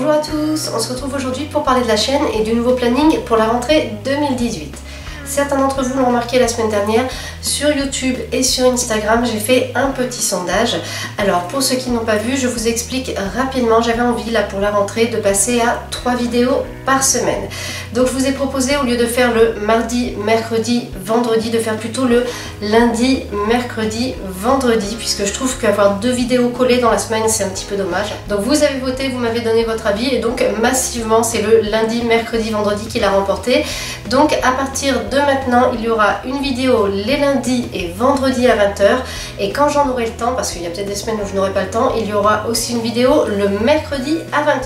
Bonjour à tous, on se retrouve aujourd'hui pour parler de la chaîne et du nouveau planning pour la rentrée 2018. Certains d'entre vous l'ont remarqué la semaine dernière, sur YouTube et sur Instagram, j'ai fait un petit sondage. Alors pour ceux qui n'ont pas vu, je vous explique rapidement, j'avais envie là pour la rentrée de passer à 3 vidéos par semaine. Donc je vous ai proposé, au lieu de faire le mardi, mercredi, vendredi, de faire plutôt le lundi, mercredi, vendredi, puisque je trouve qu'avoir 2 vidéos collées dans la semaine, c'est un petit peu dommage. Donc vous avez voté, vous m'avez donné votre avis, et donc massivement, c'est le lundi, mercredi, vendredi qui l'a remporté. Donc à partir de maintenant, il y aura une vidéo les lundis et vendredis à 20 h, et quand j'en aurai le temps, parce qu'il y a peut-être des semaines où je n'aurai pas le temps, il y aura aussi une vidéo le mercredi à 20 h.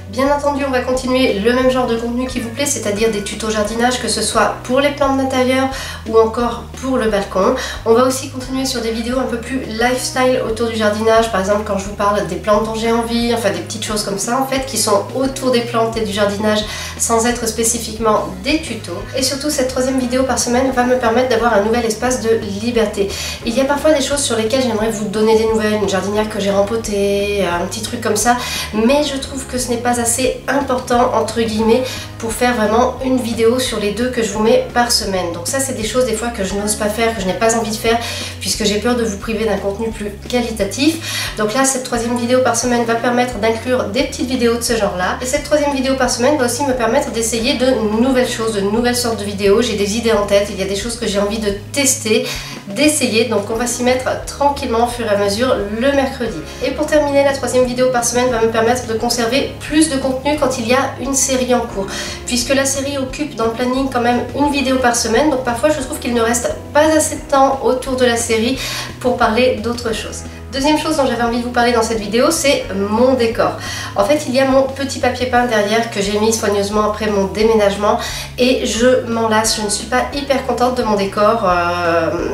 Bien entendu, on va continuer le même genre de contenu qui vous plaît, c'est-à-dire des tutos jardinage, que ce soit pour les plantes d'intérieur ou encore pour le balcon. On va aussi continuer sur des vidéos un peu plus lifestyle autour du jardinage, par exemple quand je vous parle des plantes dont j'ai envie, enfin des petites choses comme ça en fait, qui sont autour des plantes et du jardinage sans être spécifiquement des tutos. Et surtout, cette 3e vidéo par semaine va me permettre d'avoir un nouvel espace de liberté. Il y a parfois des choses sur lesquelles j'aimerais vous donner des nouvelles, une jardinière que j'ai rempotée, un petit truc comme ça, mais je trouve que ce n'est pas assez important entre guillemets pour faire vraiment une vidéo sur les 2 que je vous mets par semaine. Donc ça, c'est des choses des fois que je n'ose pas faire, que je n'ai pas envie de faire, puisque j'ai peur de vous priver d'un contenu plus qualitatif. Donc là, cette 3e vidéo par semaine va permettre d'inclure des petites vidéos de ce genre là, et cette 3e vidéo par semaine va aussi me permettre d'essayer de nouvelles choses, de nouvelles sortes de vidéos. J'ai des idées en tête, il y a des choses que j'ai envie de tester, d'essayer, donc on va s'y mettre tranquillement au fur et à mesure le mercredi. Et pour terminer, la 3e vidéo par semaine va me permettre de conserver plus de contenu quand il y a une série en cours, puisque la série occupe dans le planning quand même une vidéo par semaine, donc parfois je trouve qu'il ne reste pas assez de temps autour de la série pour parler d'autres choses. Deuxième chose dont j'avais envie de vous parler dans cette vidéo, c'est mon décor. En fait, il y a mon petit papier peint derrière que j'ai mis soigneusement après mon déménagement, et je m'en lasse, je ne suis pas hyper contente de mon décor.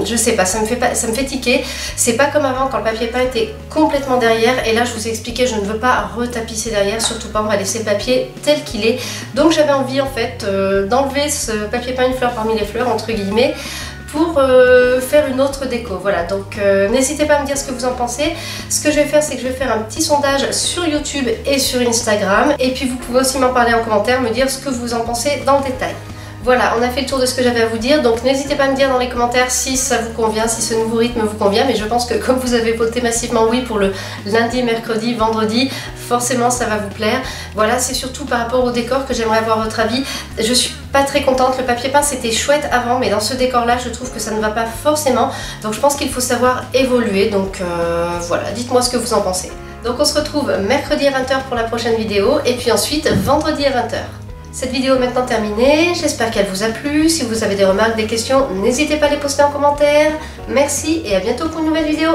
Je sais pas, ça me fait tiquer. C'est pas comme avant quand le papier peint était complètement derrière, et là je vous ai expliqué, je ne veux pas retapisser derrière, surtout pas, on va laisser le papier tel qu'il est. Donc j'avais envie en fait d'enlever ce papier peint, une fleur parmi les fleurs entre guillemets, pour faire une autre déco. Voilà, donc n'hésitez pas à me dire ce que vous en pensez. Ce que je vais faire, c'est que je vais faire un petit sondage sur YouTube et sur Instagram, et puis vous pouvez aussi m'en parler en commentaire, me dire ce que vous en pensez dans le détail. Voilà, on a fait le tour de ce que j'avais à vous dire, donc n'hésitez pas à me dire dans les commentaires si ça vous convient, si ce nouveau rythme vous convient, mais je pense que comme vous avez voté massivement oui pour le lundi, mercredi, vendredi, forcément ça va vous plaire. Voilà, c'est surtout par rapport au décor que j'aimerais avoir votre avis. Je suis pas très contente, le papier peint c'était chouette avant, mais dans ce décor là je trouve que ça ne va pas forcément, donc je pense qu'il faut savoir évoluer, donc voilà, dites-moi ce que vous en pensez. Donc on se retrouve mercredi à 20 h pour la prochaine vidéo, et puis ensuite vendredi à 20 h. Cette vidéo est maintenant terminée, j'espère qu'elle vous a plu. Si vous avez des remarques, des questions, n'hésitez pas à les poster en commentaire. Merci et à bientôt pour une nouvelle vidéo.